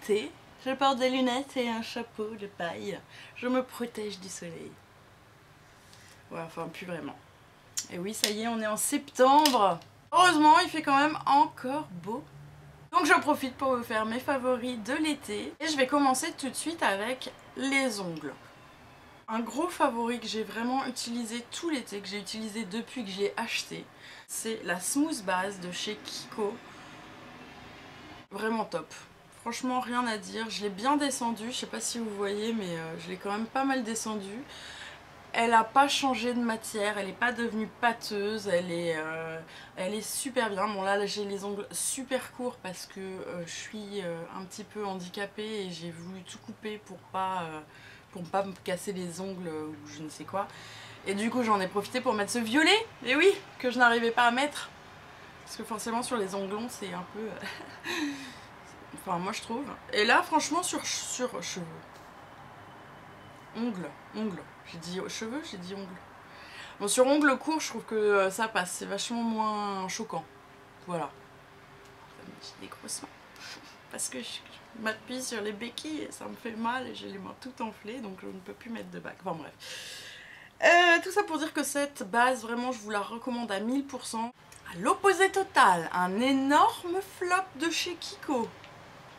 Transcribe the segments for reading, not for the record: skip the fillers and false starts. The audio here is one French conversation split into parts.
l'été. Je porte des lunettes et un chapeau de paille. Je me protège du soleil. Ouais, enfin, plus vraiment. Et oui, ça y est, on est en septembre. Heureusement, il fait quand même encore beau. Donc je profite pour vous faire mes favoris de l'été. Et je vais commencer tout de suite avec les ongles. Un gros favori que j'ai vraiment utilisé tout l'été, que j'ai utilisé depuis que je l'ai acheté, c'est la Smooth Base de chez Kiko. Vraiment top. Franchement, rien à dire. Je l'ai bien descendue, je sais pas si vous voyez, mais je l'ai quand même pas mal descendue. Elle n'a pas changé de matière, elle n'est pas devenue pâteuse, elle est super bien. Bon là j'ai les ongles super courts parce que je suis un petit peu handicapée et j'ai voulu tout couper pour pas me casser les ongles ou je ne sais quoi. Et du coup j'en ai profité pour mettre ce violet, et oui, que je n'arrivais pas à mettre. Parce que forcément sur les ongles longs c'est un peu... enfin moi je trouve. Et là franchement sur cheveux. Ongles. J'ai dit cheveux, j'ai dit ongles. Bon, sur ongles courts, je trouve que ça passe. C'est vachement moins choquant. Voilà. J'ai des grosses mains. Parce que je m'appuie sur les béquilles et ça me fait mal et j'ai les mains toutes enflées. Donc je ne peux plus mettre de bague. Enfin bref. Tout ça pour dire que cette base, vraiment, je vous la recommande à 1000%. À l'opposé total, un énorme flop de chez Kiko.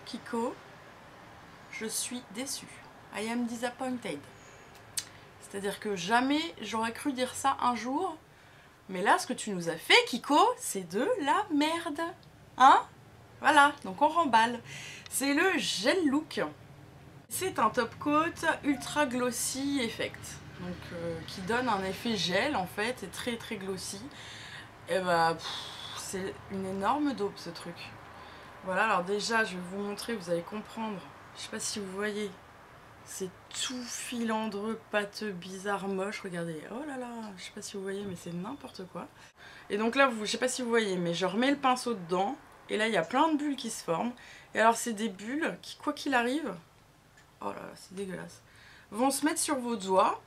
Kiko, je suis déçue. I am disappointed. C'est-à-dire que jamais j'aurais cru dire ça un jour. Mais là, ce que tu nous as fait, Kiko, c'est de la merde. Hein? Voilà, donc on remballe. C'est le Gel Look. C'est un top coat ultra glossy effect. Donc, qui donne un effet gel en fait, et très très glossy. Et bah, c'est une énorme dope ce truc. Voilà, alors déjà, je vais vous montrer, vous allez comprendre. Je sais pas si vous voyez. C'est tout filandreux, pâteux, bizarre, moche. Regardez, oh là là, je sais pas si vous voyez, mais c'est n'importe quoi. Et donc là, je sais pas si vous voyez, mais je remets le pinceau dedans. Et là, il y a plein de bulles qui se forment. Et alors, c'est des bulles qui, quoi qu'il arrive, oh là là, c'est dégueulasse, vont se mettre sur vos doigts.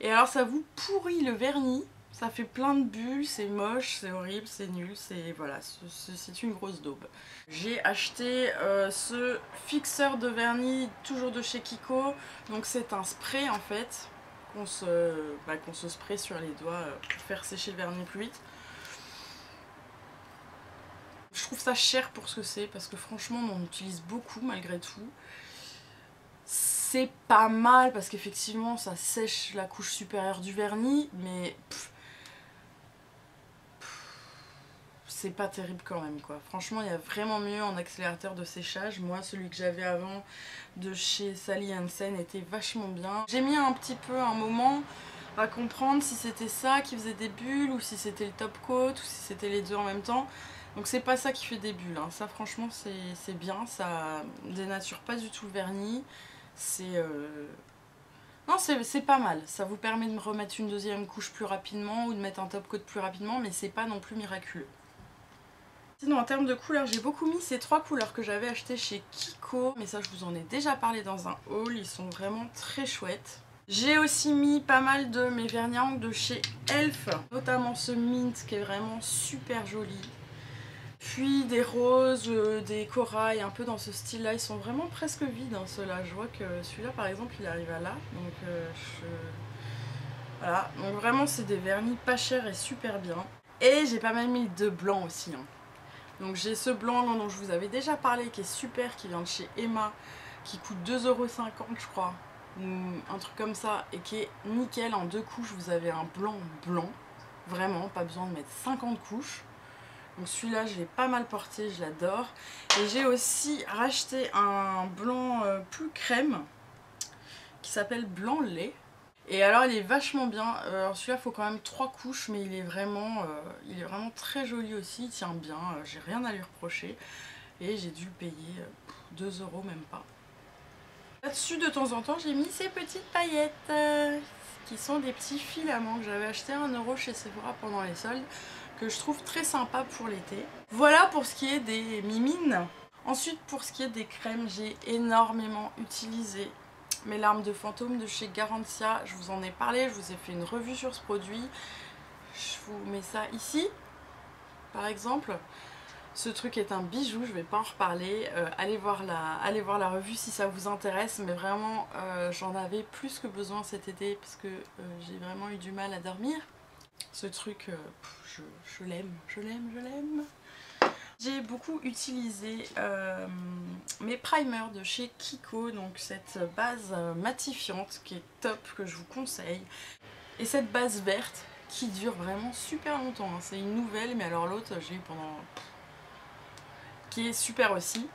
Et alors, ça vous pourrit le vernis. Ça fait plein de bulles, c'est moche, c'est horrible, c'est nul, c'est voilà, c'est une grosse daube. J'ai acheté ce fixeur de vernis, toujours de chez Kiko. Donc c'est un spray en fait, qu'on se spray sur les doigts pour faire sécher le vernis plus vite. Je trouve ça cher pour ce que c'est, parce que franchement on en utilise beaucoup malgré tout. C'est pas mal, parce qu'effectivement ça sèche la couche supérieure du vernis, mais... c'est pas terrible quand même quoi. Franchement il y a vraiment mieux en accélérateur de séchage. Moi celui que j'avais avant de chez Sally Hansen était vachement bien. J'ai mis un petit peu un moment à comprendre si c'était ça qui faisait des bulles ou si c'était le top coat ou si c'était les deux en même temps. Donc c'est pas ça qui fait des bulles, hein. Ça franchement c'est bien, ça dénature pas du tout le vernis. Non, c'est pas mal, ça vous permet de me remettre une deuxième couche plus rapidement ou de mettre un top coat plus rapidement, mais c'est pas non plus miraculeux. Sinon en termes de couleurs, j'ai beaucoup mis ces trois couleurs que j'avais achetées chez Kiko. Mais ça je vous en ai déjà parlé dans un haul, ils sont vraiment très chouettes. J'ai aussi mis pas mal de mes vernis à ongles de chez Elf, notamment ce mint qui est vraiment super joli. Puis des roses, des corails, un peu dans ce style là, ils sont vraiment presque vides hein, ceux-là. Je vois que celui-là par exemple il arrive à là, donc voilà. Donc vraiment c'est des vernis pas chers et super bien. Et j'ai pas mal mis de blanc aussi hein. Donc j'ai ce blanc dont je vous avais déjà parlé qui est super, qui vient de chez Emma, qui coûte 2,50 € je crois, ou un truc comme ça, et qui est nickel en 2 couches. Vous avez un blanc, vraiment, pas besoin de mettre 50 couches. Donc celui-là je l'ai pas mal porté, je l'adore. Et j'ai aussi racheté un blanc plus crème, qui s'appelle blanc lait. Et alors il est vachement bien, alors celui-là il faut quand même 3 couches mais il est vraiment très joli aussi, il tient bien, j'ai rien à lui reprocher. Et j'ai dû le payer 2 € même pas. Là-dessus de temps en temps j'ai mis ces petites paillettes qui sont des petits filaments que j'avais acheté à 1 € chez Sephora pendant les soldes, que je trouve très sympa pour l'été. Voilà pour ce qui est des mimines. Ensuite pour ce qui est des crèmes, j'ai énormément utilisé mes larmes de fantôme de chez Garantia. Je vous en ai parlé, je vous ai fait une revue sur ce produit. Je vous mets ça ici, par exemple. Ce truc est un bijou, je vais pas en reparler. Allez voir la revue si ça vous intéresse, mais vraiment j'en avais plus que besoin cet été parce que j'ai vraiment eu du mal à dormir. Ce truc, je l'aime, je l'aime, je l'aime. J'ai beaucoup utilisé mes primers de chez Kiko, donc cette base matifiante qui est top, que je vous conseille. Et cette base verte qui dure vraiment super longtemps, hein. C'est une nouvelle, mais alors l'autre j'ai eu pendant... qui est super aussi.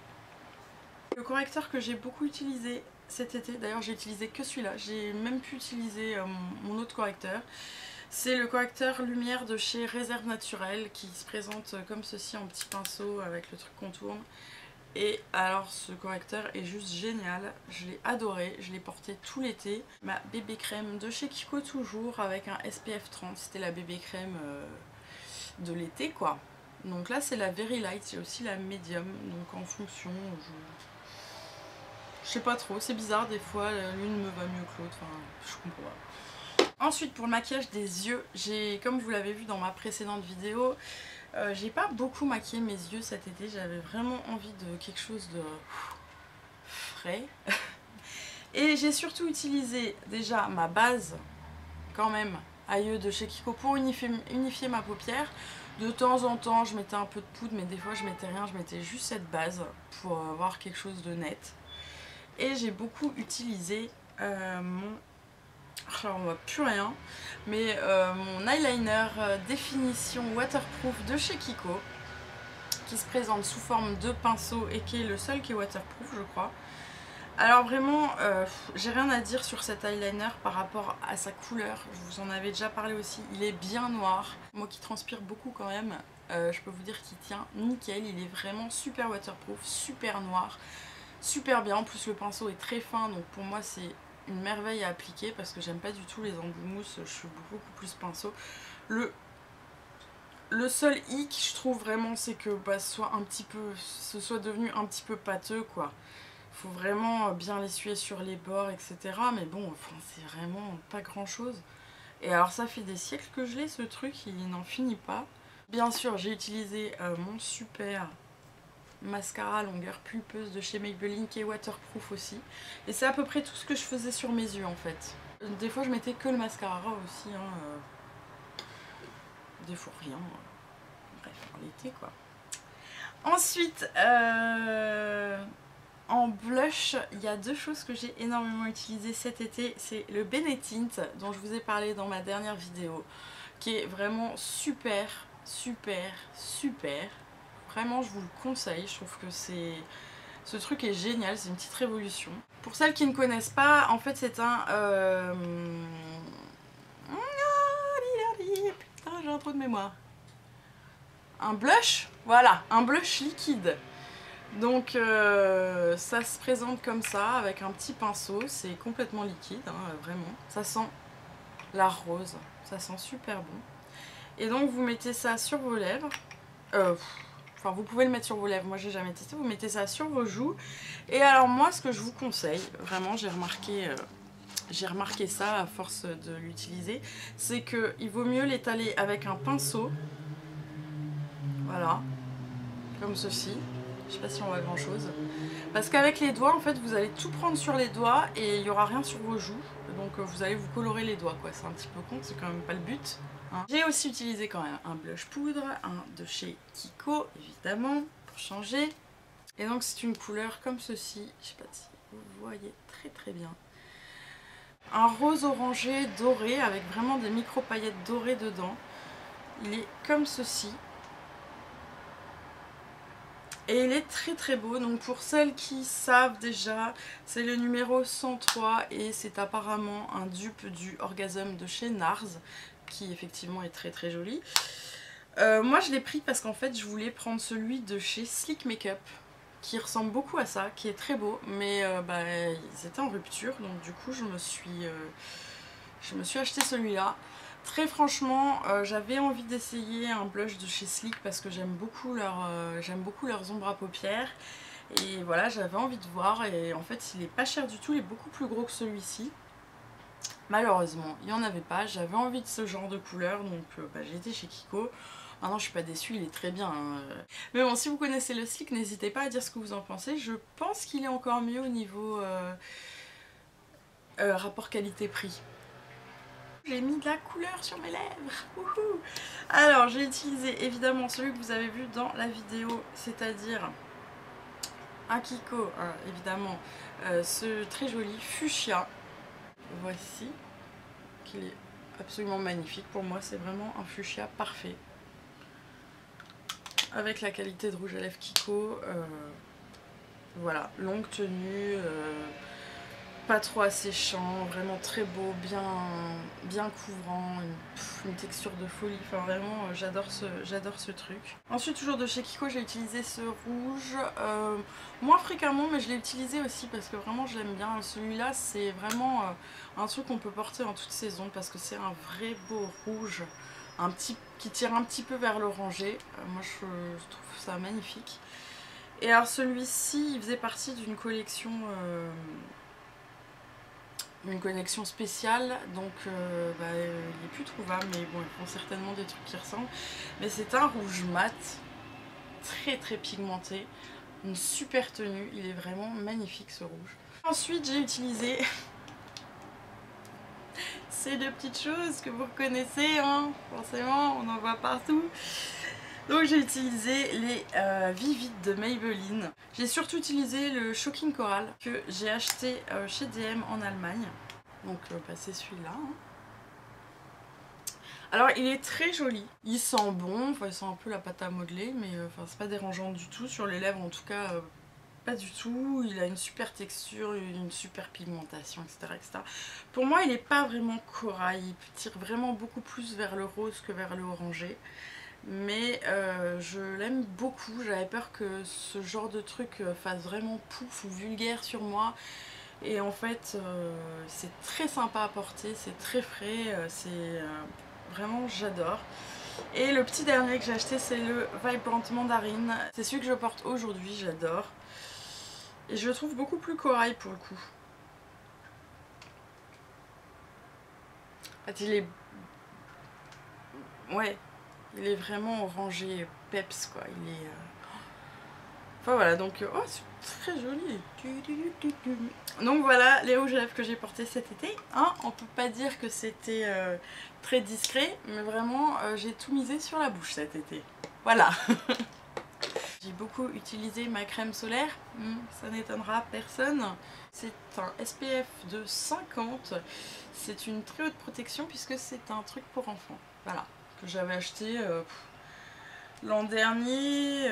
Le correcteur que j'ai beaucoup utilisé cet été, d'ailleurs j'ai utilisé que celui-là, j'ai même pu utiliser mon autre correcteur. C'est le correcteur lumière de chez Réserve Naturelle qui se présente comme ceci en petit pinceau avec le truc qu'on tourne. Et alors ce correcteur est juste génial, je l'ai adoré, je l'ai porté tout l'été. Ma bébé crème de chez Kiko toujours avec un SPF 30, c'était la bébé crème de l'été quoi. Donc là c'est la Very Light, j'ai aussi la Medium, donc en fonction, je sais pas trop, c'est bizarre des fois, l'une me va mieux que l'autre, enfin je comprends pas. Ensuite pour le maquillage des yeux, comme vous l'avez vu dans ma précédente vidéo, j'ai pas beaucoup maquillé mes yeux cet été, j'avais vraiment envie de quelque chose de frais. Et j'ai surtout utilisé déjà ma base quand même à yeux de chez Kiko pour unifier ma paupière. De temps en temps je mettais un peu de poudre, mais des fois je mettais rien, je mettais juste cette base pour avoir quelque chose de net. Et j'ai beaucoup utilisé mon... Alors on voit plus rien, mais mon eyeliner définition waterproof de chez Kiko qui se présente sous forme de pinceau et qui est le seul qui est waterproof je crois. Alors vraiment j'ai rien à dire sur cet eyeliner par rapport à sa couleur, je vous en avais déjà parlé aussi, il est bien noir. Moi qui transpire beaucoup quand même, je peux vous dire qu'il tient nickel, il est vraiment super waterproof, super noir, super bien. En plus le pinceau est très fin donc pour moi c'est une merveille à appliquer parce que j'aime pas du tout les embouts mousse, je suis beaucoup plus pinceau. Le seul hic je trouve vraiment c'est que ce soit devenu un petit peu pâteux quoi. Faut vraiment bien l'essuyer sur les bords etc. Mais bon enfin, c'est vraiment pas grand chose. Et alors ça fait des siècles que je l'ai ce truc, il n'en finit pas. Bien sûr j'ai utilisé mon super mascara longueur pulpeuse de chez Maybelline qui est waterproof aussi. Et c'est à peu près tout ce que je faisais sur mes yeux en fait. Des fois je mettais que le mascara aussi, hein, des fois rien. Bref, en l'été quoi. Ensuite, en blush, il y a deux choses que j'ai énormément utilisées cet été. C'est le Benetint dont je vous ai parlé dans ma dernière vidéo, qui est vraiment super, super, super. Vraiment je vous le conseille, je trouve que ce truc est génial, c'est une petite révolution. Pour celles qui ne connaissent pas, en fait c'est un... Putain j'ai un trou de mémoire. Un blush, voilà, un blush liquide. Donc ça se présente comme ça avec un petit pinceau, c'est complètement liquide, hein, vraiment. Ça sent la rose, ça sent super bon. Et donc vous mettez ça sur vos lèvres. Enfin vous pouvez le mettre sur vos lèvres, moi j'ai jamais testé, vous mettez ça sur vos joues. Et alors moi ce que je vous conseille, vraiment j'ai remarqué ça à force de l'utiliser, c'est qu'il vaut mieux l'étaler avec un pinceau, voilà, comme ceci. Je sais pas si on voit grand chose. Parce qu'avec les doigts, en fait, vous allez tout prendre sur les doigts et il n'y aura rien sur vos joues. Donc vous allez vous colorer les doigts, quoi. C'est un petit peu con, c'est quand même pas le but. Hein. J'ai aussi utilisé quand même un blush poudre, un de chez Kiko, évidemment, pour changer. Et donc c'est une couleur comme ceci. Je sais pas si vous voyez très très bien. Un rose orangé doré avec vraiment des micro paillettes dorées dedans. Il est comme ceci. Et il est très très beau, donc pour celles qui savent déjà, c'est le numéro 103 et c'est apparemment un dupe du Orgasm de chez NARS, qui effectivement est très très joli. Moi je l'ai pris parce qu'en fait je voulais prendre celui de chez Sleek Makeup, qui ressemble beaucoup à ça, qui est très beau, mais ils étaient en rupture, donc du coup je me suis acheté celui-là. Très franchement, j'avais envie d'essayer un blush de chez Sleek parce que j'aime beaucoup leurs ombres à paupières. Et voilà, j'avais envie de voir et en fait il est pas cher du tout, il est beaucoup plus gros que celui-ci. Malheureusement, il n'y en avait pas, j'avais envie de ce genre de couleur donc j'ai été chez Kiko. Ah non, je suis pas déçue, il est très bien. Hein. Mais bon, si vous connaissez le Sleek, n'hésitez pas à dire ce que vous en pensez. Je pense qu'il est encore mieux au niveau rapport qualité-prix. J'ai mis de la couleur sur mes lèvres. Wouhou. Alors, j'ai utilisé évidemment celui que vous avez vu dans la vidéo, c'est-à-dire un Kiko, hein, évidemment, ce très joli fuchsia. Voici, qu'il est absolument magnifique. Pour moi, c'est vraiment un fuchsia parfait. Avec la qualité de rouge à lèvres Kiko. Voilà, longue tenue, pas trop asséchant, vraiment très beau, bien couvrant, une texture de folie. Enfin vraiment, j'adore ce truc. Ensuite, toujours de chez Kiko, j'ai utilisé ce rouge, moins fréquemment, mais je l'ai utilisé aussi parce que vraiment je l'aime bien. Celui-là, c'est vraiment un truc qu'on peut porter en toute saison parce que c'est un vrai beau rouge, qui tire un petit peu vers l'orangé. Moi, je trouve ça magnifique. Et alors celui-ci, il faisait partie d'une collection spéciale, donc il est plus trouvable, mais bon, ils font certainement des trucs qui ressemblent. Mais c'est un rouge mat, très très pigmenté, une super tenue, il est vraiment magnifique ce rouge. Ensuite, j'ai utilisé ces deux petites choses que vous reconnaissez, hein, forcément, on en voit partout. Donc j'ai utilisé les Vivid de Maybelline. J'ai surtout utilisé le Shocking Coral que j'ai acheté chez DM en Allemagne. Donc c'est celui-là. Hein. Alors il est très joli, il sent bon, enfin il sent un peu la pâte à modeler, mais c'est pas dérangeant du tout. Sur les lèvres en tout cas, pas du tout. Il a une super texture, une super pigmentation, etc. etc. Pour moi il n'est pas vraiment corail, il tire vraiment beaucoup plus vers le rose que vers le orangé. Mais je l'aime beaucoup, j'avais peur que ce genre de truc fasse vraiment pouf ou vulgaire sur moi. Et en fait, c'est très sympa à porter, c'est très frais, vraiment j'adore. Et le petit dernier que j'ai acheté, c'est le Vibrant Mandarine. C'est celui que je porte aujourd'hui, j'adore. Et je le trouve beaucoup plus corail pour le coup. En fait, il est... Ouais. Il est vraiment orangé, peps quoi, il est... Enfin voilà, donc oh c'est très joli. Donc voilà les rouges à lèvres que j'ai portés cet été. Hein, on peut pas dire que c'était très discret, mais vraiment j'ai tout misé sur la bouche cet été. Voilà. J'ai beaucoup utilisé ma crème solaire, ça n'étonnera personne. C'est un SPF de 50, c'est une très haute protection puisque c'est un truc pour enfants. Voilà. Que j'avais acheté l'an dernier.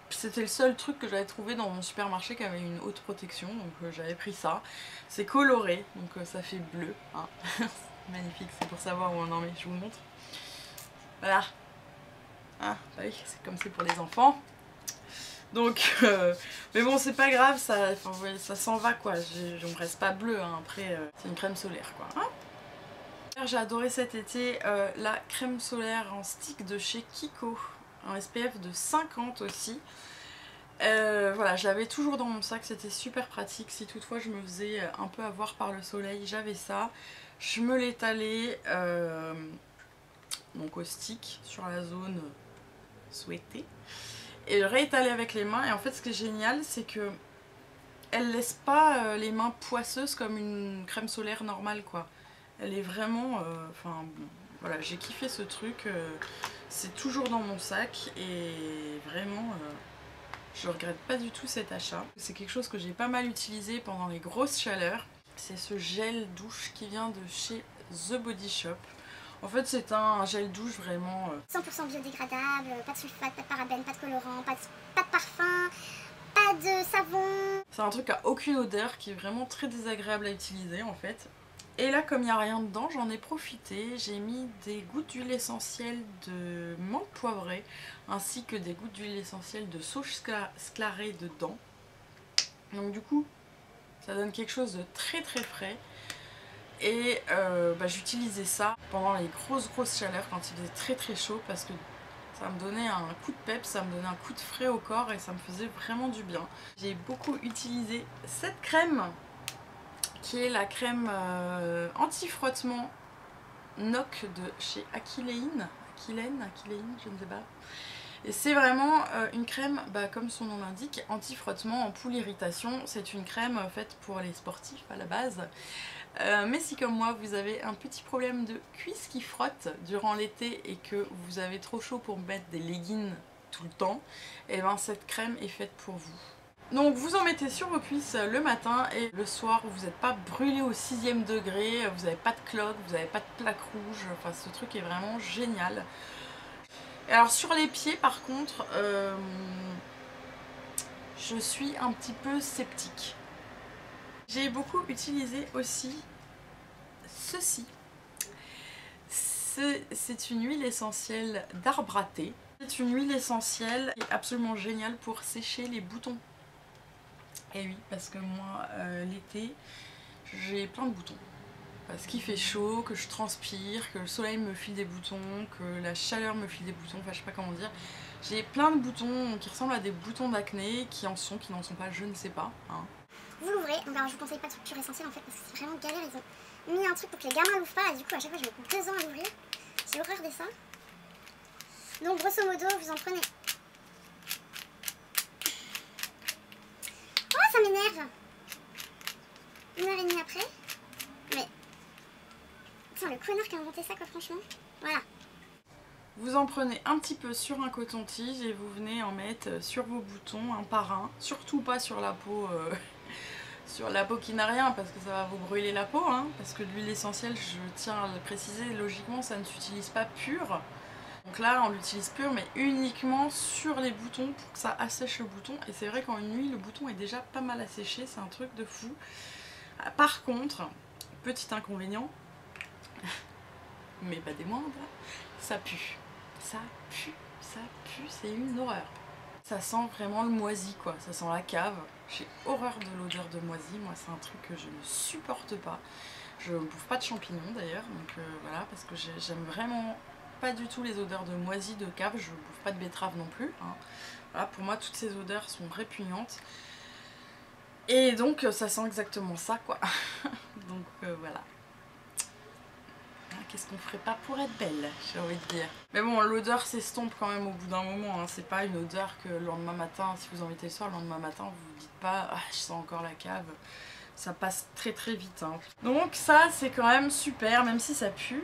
C'était le seul truc que j'avais trouvé dans mon supermarché qui avait une haute protection, donc j'avais pris ça. C'est coloré, donc ça fait bleu. Hein. Magnifique, c'est pour savoir où on en met, je vous le montre. Voilà. Ah, bah oui, c'est comme c'est pour les enfants. Donc, mais bon, c'est pas grave, ça s'en va quoi. On me reste pas bleu, hein. Après, c'est une crème solaire quoi. Hein. J'ai adoré cet été la crème solaire en stick de chez Kiko, un SPF de 50 aussi. Voilà, je l'avais toujours dans mon sac, c'était super pratique. Si toutefois je me faisais un peu avoir par le soleil, j'avais ça. Je me l'étalais donc au stick sur la zone souhaitée. Et je réétalais avec les mains. Et en fait, ce qui est génial, c'est que elle laisse pas les mains poisseuses comme une crème solaire normale quoi. Elle est vraiment... Enfin, voilà, j'ai kiffé ce truc. C'est toujours dans mon sac et vraiment, je regrette pas du tout cet achat. C'est quelque chose que j'ai pas mal utilisé pendant les grosses chaleurs. C'est ce gel douche qui vient de chez The Body Shop. En fait, c'est un gel douche vraiment... 100% biodégradable, pas de sulfate, pas de parabènes, pas de colorant, pas de parfum, pas de savon. C'est un truc à aucune odeur qui est vraiment très désagréable à utiliser en fait. Et là, comme il n'y a rien dedans, j'en ai profité. J'ai mis des gouttes d'huile essentielle de menthe poivrée ainsi que des gouttes d'huile essentielle de sauge sclarée dedans. Donc du coup, ça donne quelque chose de très très frais. Et j'utilisais ça pendant les grosses chaleurs quand il faisait très très chaud parce que ça me donnait un coup de peps, ça me donnait un coup de frais au corps et ça me faisait vraiment du bien. J'ai beaucoup utilisé cette crème qui est la crème anti-frottement NOC de chez Akilein. Kylène, je ne sais pas. Et c'est vraiment une crème, comme son nom l'indique, anti-frottement, anti-irritation. C'est une crème faite pour les sportifs à la base. Mais si comme moi vous avez un petit problème de cuisses qui frottent durant l'été et que vous avez trop chaud pour mettre des leggings tout le temps, et ben cette crème est faite pour vous. Donc vous en mettez sur vos cuisses le matin et le soir vous n'êtes pas brûlé au 6e degré, vous n'avez pas de cloques, vous n'avez pas de plaques rouges, enfin ce truc est vraiment génial. Et alors sur les pieds par contre, je suis un petit peu sceptique. J'ai beaucoup utilisé aussi ceci. C'est une huile essentielle d'arbre à thé. C'est une huile essentielle qui est absolument géniale pour sécher les boutons. Et oui, parce que moi, l'été, j'ai plein de boutons. Parce qu'il fait chaud, que je transpire, que le soleil me file des boutons, que la chaleur me file des boutons, enfin je sais pas comment dire. J'ai plein de boutons qui ressemblent à des boutons d'acné, qui en sont, qui n'en sont pas, je ne sais pas. Hein. Vous l'ouvrez, alors je vous conseille pas de trucs pur essentiel en fait, parce que c'est vraiment galère, ils ont mis un truc pour que les gamins l'ouvrent pas, et du coup à chaque fois je mets 2 ans à l'ouvrir. J'ai horreur de ça. Donc grosso modo, vous en prenez. Oh, ça m'énerve! 1h30 après. Mais... Tiens, le connard qui a inventé ça quoi, franchement. Voilà. Vous en prenez un petit peu sur un coton-tige et vous venez en mettre sur vos boutons un par un. Surtout pas sur la peau, sur la peau qui n'a rien parce que ça va vous brûler la peau. Hein, parce que de l'huile essentielle, je tiens à le préciser, logiquement ça ne s'utilise pas pur. Donc là on l'utilise pur mais uniquement sur les boutons pour que ça assèche le bouton. Et c'est vrai qu'en une nuit le bouton est déjà pas mal asséché, c'est un truc de fou. Par contre, petit inconvénient, mais pas des moindres, ça pue. Ça pue, c'est une horreur. Ça sent vraiment le moisi quoi, ça sent la cave. J'ai horreur de l'odeur de moisi, moi c'est un truc que je ne supporte pas. Je ne bouffe pas de champignons d'ailleurs, donc voilà, parce que j'aime vraiment pas du tout les odeurs de moisi, de cave, je ne bouffe pas de betterave non plus. Hein. Voilà, pour moi toutes ces odeurs sont répugnantes. Et donc ça sent exactement ça quoi. Donc voilà. Qu'est-ce qu'on ferait pas pour être belle, j'ai envie de dire. Mais bon, l'odeur s'estompe quand même au bout d'un moment. Hein. C'est pas une odeur que le lendemain matin, si vous en mettez le soir, le lendemain matin, vous vous dites pas ah, je sens encore la cave. Ça passe très très vite. Hein. Donc ça, c'est quand même super, même si ça pue.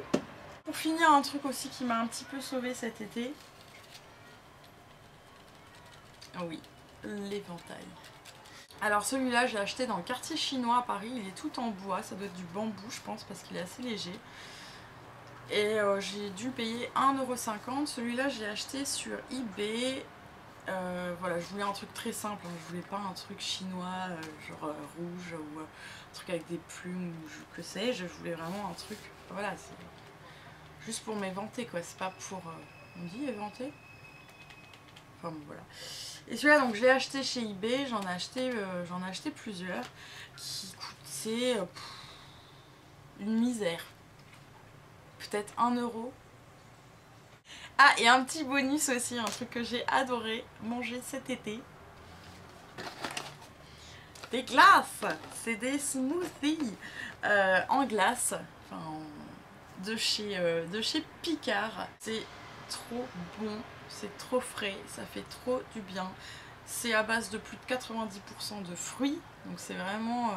Pour finir, un truc aussi qui m'a un petit peu sauvée cet été. Oh oui, l'éventail. Alors celui-là, je l'ai acheté dans le quartier chinois à Paris. Il est tout en bois, ça doit être du bambou, je pense, parce qu'il est assez léger. Et j'ai dû payer 1,50 €. Celui-là, je l'ai acheté sur eBay. Voilà, je voulais un truc très simple. Hein. Je voulais pas un truc chinois, genre rouge ou un truc avec des plumes ou que sais-je. Je voulais vraiment un truc. Voilà, c'est juste pour m'éventer quoi. C'est pas pour. On dit éventer? Enfin bon, voilà. Et celui-là, donc je l'ai acheté chez eBay. J'en ai acheté plusieurs qui coûtaient une misère. Peut-être 1 €. Ah, et un petit bonus aussi, un truc que j'ai adoré manger cet été. Des glaces. C'est des smoothies en glace, enfin, de chez Picard. C'est trop bon, c'est trop frais, ça fait trop du bien. C'est à base de plus de 90% de fruits, donc c'est vraiment...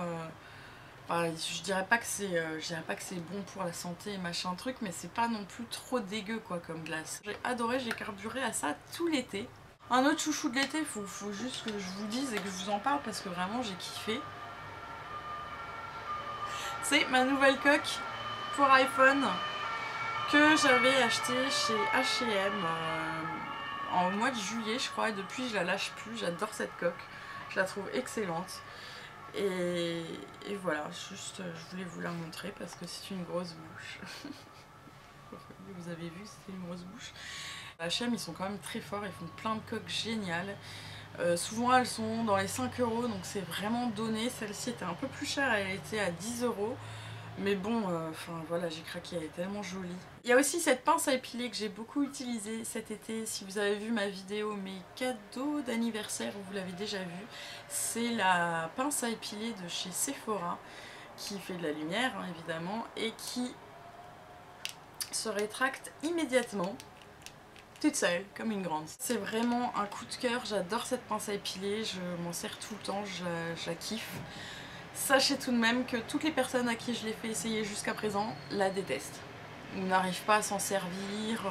Enfin, je dirais pas que c'est bon pour la santé et machin truc, mais c'est pas non plus trop dégueu quoi comme glace. J'ai adoré, j'ai carburé à ça tout l'été. Un autre chouchou de l'été, faut juste que je vous dise et que je vous en parle parce que vraiment j'ai kiffé. C'est ma nouvelle coque pour iPhone que j'avais acheté chez H&M en mois de juillet je crois, et depuis je la lâche plus. J'adore cette coque, je la trouve excellente. Et voilà, juste je voulais vous la montrer parce que c'est une grosse bouche. Vous avez vu, c'était une grosse bouche. H&M ils sont quand même très forts, ils font plein de coques géniales. Souvent elles sont dans les 5 €, donc c'est vraiment donné. Celle-ci était un peu plus chère, elle était à 10 €. Mais bon, enfin voilà, j'ai craqué, elle est tellement jolie. Il y a aussi cette pince à épiler que j'ai beaucoup utilisée cet été. Si vous avez vu ma vidéo mes cadeaux d'anniversaire, vous l'avez déjà vu. C'est la pince à épiler de chez Sephora qui fait de la lumière hein, évidemment et qui se rétracte immédiatement. toute seule, comme une grande. C'est vraiment un coup de cœur, j'adore cette pince à épiler, je m'en sers tout le temps, je la kiffe. Sachez tout de même que toutes les personnes à qui je l'ai fait essayer jusqu'à présent la détestent. Ils n'arrivent pas à s'en servir,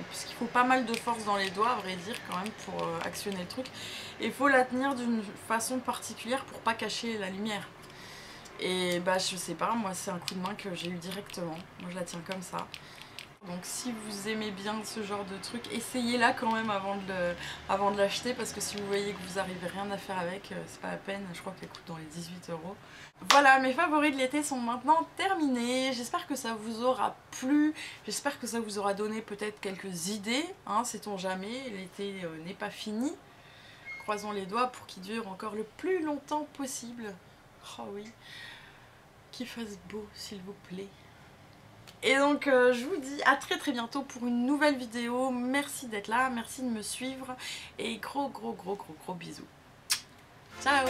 puisqu'il faut pas mal de force dans les doigts, à vrai dire, quand même, pour actionner le truc. Et il faut la tenir d'une façon particulière pour pas cacher la lumière. Et bah je sais pas, moi c'est un coup de main que j'ai eu directement, moi je la tiens comme ça. Donc si vous aimez bien ce genre de truc, essayez-la quand même avant de l'acheter, parce que si vous voyez que vous n'arrivez rien à faire avec, c'est pas la peine, je crois qu'elle coûte dans les 18 €. Voilà, mes favoris de l'été sont maintenant terminés, j'espère que ça vous aura plu, j'espère que ça vous aura donné peut-être quelques idées, hein, sait-on jamais, l'été n'est pas fini. Croisons les doigts pour qu'il dure encore le plus longtemps possible. Oh oui, qu'il fasse beau s'il vous plaît. Et donc je vous dis à très bientôt pour une nouvelle vidéo. Merci d'être là, merci de me suivre et gros bisous. Ciao.